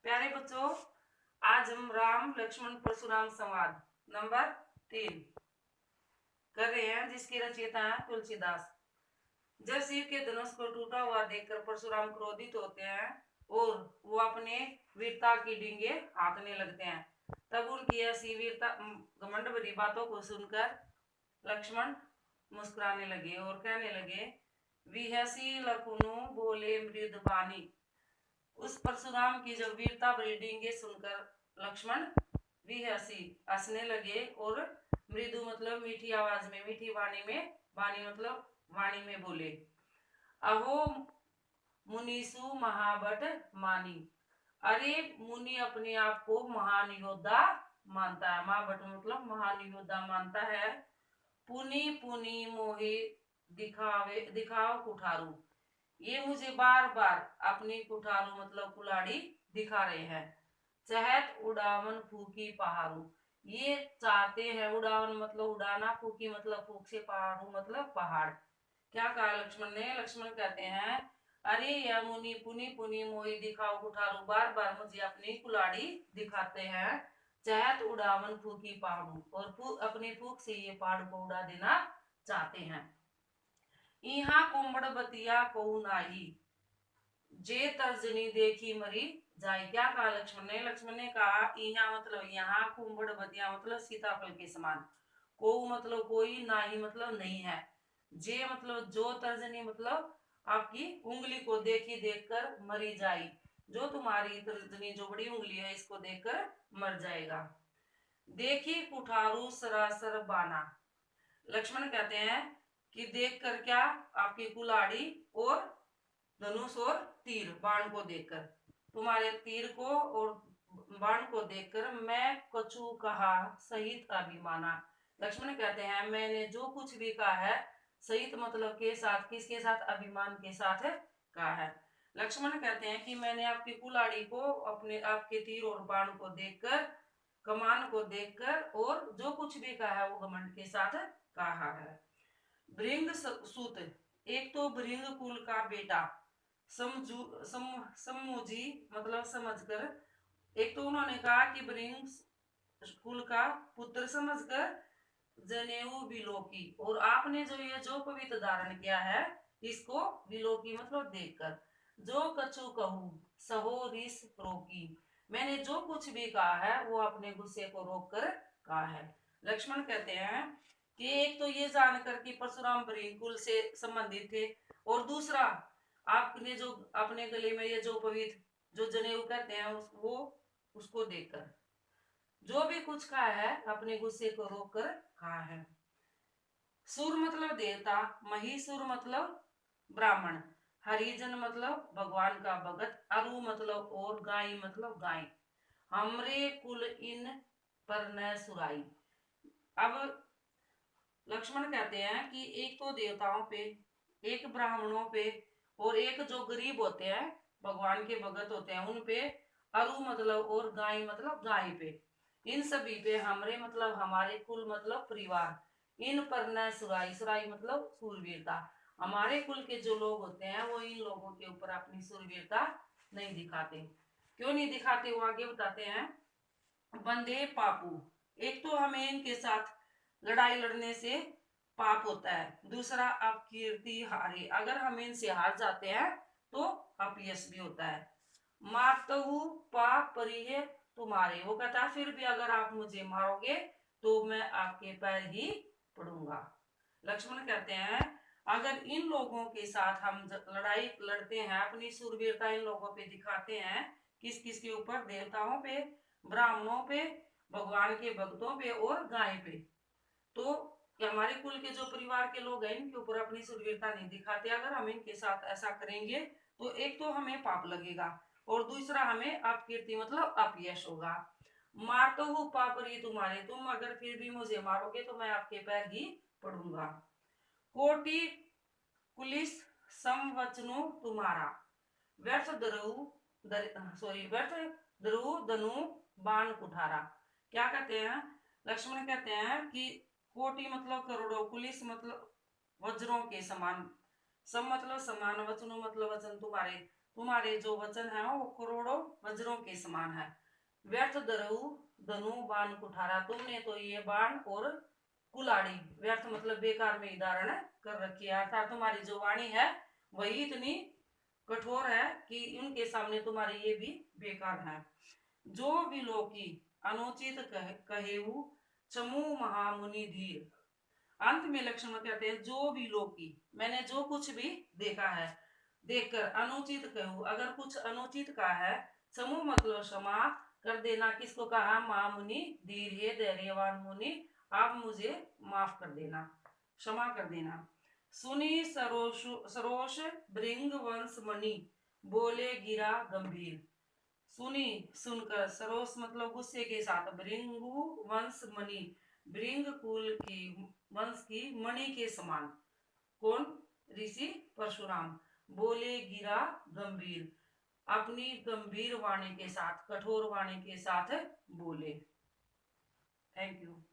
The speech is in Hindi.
प्यारे बच्चों, आज हम राम लक्ष्मण परशुराम संवाद नंबर 3 कर रहे हैं, जिसकी रचयिता है तुलसीदास। जब शिव के धनुष को टूटा हुआ देखकर परशुराम क्रोधित होते हैं और वो अपने वीरता की डींगे हाँकने लगते हैं, तब उनकी ऐसी वीरता घमंड भरी बातों को सुनकर लक्ष्मण मुस्कुराने लगे और कहने लगे, विहसी लखनऊ बोले मृद बानी। उस परशुराम की जब वीरता भरी डींगे सुनकर लक्ष्मण भी हंसने लगे और मृदु मतलब मीठी आवाज में, मीठी वाणी में, वाणी मतलब वाणी में बोले, अहो मुनीसु महाबट मानी। अरे मुनि अपने आप को महान योद्धा मानता है, महाबट मतलब महान योद्धा मानता है। पुनी पुनी मोहे दिखाओ कुठारू। ये मुझे बार बार अपनी कुठारू मतलब कुल्हाड़ी दिखा रहे हैं। चहत उड़ावन फूकी पहाड़ू। ये चाहते हैं, उड़ावन मतलब उड़ाना, फूकी मतलब फूक से, पहाड़ू मतलब पहाड़। क्या कहा लक्ष्मण ने? लक्ष्मण कहते हैं, अरे यह मुनि पुनी पुनी मोही दिखाओ कुठारू बार बार मुझे अपनी कुल्हाड़ी दिखाते हैं। चहत उड़ावन फूकी पहाड़ू, और अपनी फूक से ये पहाड़ को उड़ा देना चाहते हैं। इहा कुंबड़ बतिया को नाही, जे तर्जनी देखी मरी जाए। क्या कहा लक्ष्मण ने? लक्ष्मण ने कहा, इहा मतलब यहाँ, कुंबड़ बतिया मतलब सीताफल के समान, को मतलब कोई, नाही मतलब नहीं है, जे मतलब जो, तर्जनी मतलब आपकी उंगली को देखी देखकर मरी जाए, जो तुम्हारी तर्जनी जो बड़ी उंगली है इसको देखकर मर जाएगा। देखी कुठारू सरासर बाना। लक्ष्मण कहते हैं कि देखकर क्या? आपकी कुल्हाड़ी और धनुष और तीर बाण को देखकर, तुम्हारे तीर को और बाण को देखकर मैं कछु कहा सहित अभिमाना। लक्ष्मण कहते हैं, मैंने जो कुछ भी कहा है सहित मतलब के साथ, किसके साथ? अभिमान के साथ कहा है। लक्ष्मण कहते हैं कि मैंने आपकी कुल्हाड़ी को, अपने आपके तीर और बाण को देखकर, कमान को देखकर, और जो कुछ भी कहा है वो घमंड के साथ कहा है। भृंग सूत, एक तो भृंग कुल का बेटा, समूजी मतलब समझकर, एक तो उन्होंने कहा कि भृंग कुल का पुत्र समझकर, जनेऊ बिलोकी, और आपने जो ये जो पवित्र धारण किया है इसको बिलोकी मतलब देखकर, जो कछु कहूं सहो रिस रोकी। मैंने जो कुछ भी कहा है वो अपने गुस्से को रोककर कहा है। लक्ष्मण कहते हैं कि एक तो ये जानकर कि परशुराम भृंग कुल से संबंधित थे, और दूसरा आपने जो अपने गले में ये जो पवित्र जो जनेऊ कहते हैं वो उसको देखकर, जो भी कुछ कहा है अपने गुस्से को रोककर कहा है। सुर मतलब देवता, महीसुर मतलब ब्राह्मण, हरिजन मतलब भगवान का भगत, अरु मतलब और, गाय मतलब गाय, हमरे कुल इन पर न सुराई। अब लक्ष्मण कहते हैं कि एक तो देवताओं पे, एक ब्राह्मणों पे, और एक जो गरीब होते हैं भगवान के भगत होते हैं उन पे, अरु मतलब और, गाय मतलब गाय पे, इन सभी पे, हमरे मतलब हमारे, कुल मतलब परिवार, इन पर न सुराई, सुराई मतलब सूरवीरता, हमारे कुल के जो लोग होते हैं वो इन लोगों के ऊपर अपनी सूरवीरता नहीं दिखाते। क्यों नहीं दिखाते वो आगे बताते हैं। बंदे पापू, एक तो हमें इनके साथ लड़ाई लड़ने से पाप होता है, दूसरा अपकीर्ति हारे, अगर हम इनसे हार जाते हैं तो अपयश भी होता है। मारतहु पाप परिहे तुम्हारे, वो कहता है फिर भी अगर आप मुझे मारोगे तो मैं आपके पैर ही पड़ूंगा। लक्ष्मण कहते हैं, अगर इन लोगों के साथ हम लड़ाई लड़ते हैं, अपनी सूरवीरता इन लोगों पे दिखाते हैं, किस किस के ऊपर? देवताओं पे, ब्राह्मणों पे, भगवान के भक्तों पे और गाय पे, तो हमारे कुल के जो परिवार के लोग हैं इनके ऊपर अपनी सूरवीरता नहीं दिखाते, अगर हम इनके साथ ऐसा करेंगे तो एक तो हमें पाप लगेगा और दूसरा हमें अपकीर्ति मतलब अपयश होगा। मार तो हूँ पाप रही तुम्हारे, तुम अगर फिर भी मुझे मारोगे तो मैं आपके पैर ही पड़ूंगा। कोटि पुलिस समवचनो तुम्हारा, व्यर्थ व्यर्थ धनु बाण कुठारा। क्या कहते हैं? लक्ष्मण कहते हैं कि कोटि मतलब करोड़ों, पुलिस मतलब वज्रों के समान, सम मतलब समान, वचनों मतलब वचन तुम्हारे, तुम्हारे जो वचन है वो करोड़ों वज्रों के समान है। व्यर्थ दरऊ धनु बाण कुठारा, तुमने तो ये बाण और कुलाड़ी, व्यर्थ मतलब बेकार में धारण कर रखी है, अर्थात तुम्हारी जो वाणी है वही इतनी कठोर है कि उनके सामने तुम्हारे ये भी बेकार है। जो विलोकी अनुचित कहेऊ चमू महामुनि धीर, अंत में लक्ष्मण कहते हैं जो भी लोकी, मैंने जो कुछ भी देखा है, देखकर अनुचित कहूँ, अगर कुछ अनुचित का है, समूह मतलब क्षमा कर देना, किसको कहा, महामुनि धीर, हे धैर्यवान मुनि आप मुझे माफ कर देना, क्षमा कर देना। सुनी सरोष सरोष भृंग वंश मणि, बोले गिरा गंभीर, सुनी सुनकर, सरोष मतलब गुस्से के साथ, भृंगु वंश मणि भृंग कुल की वंश की मणि के समान, कौन, ऋषि परशुराम, बोले गिरा गंभीर, अपनी गंभीर वाणी के साथ, कठोर वाणी के साथ बोले। Thank you.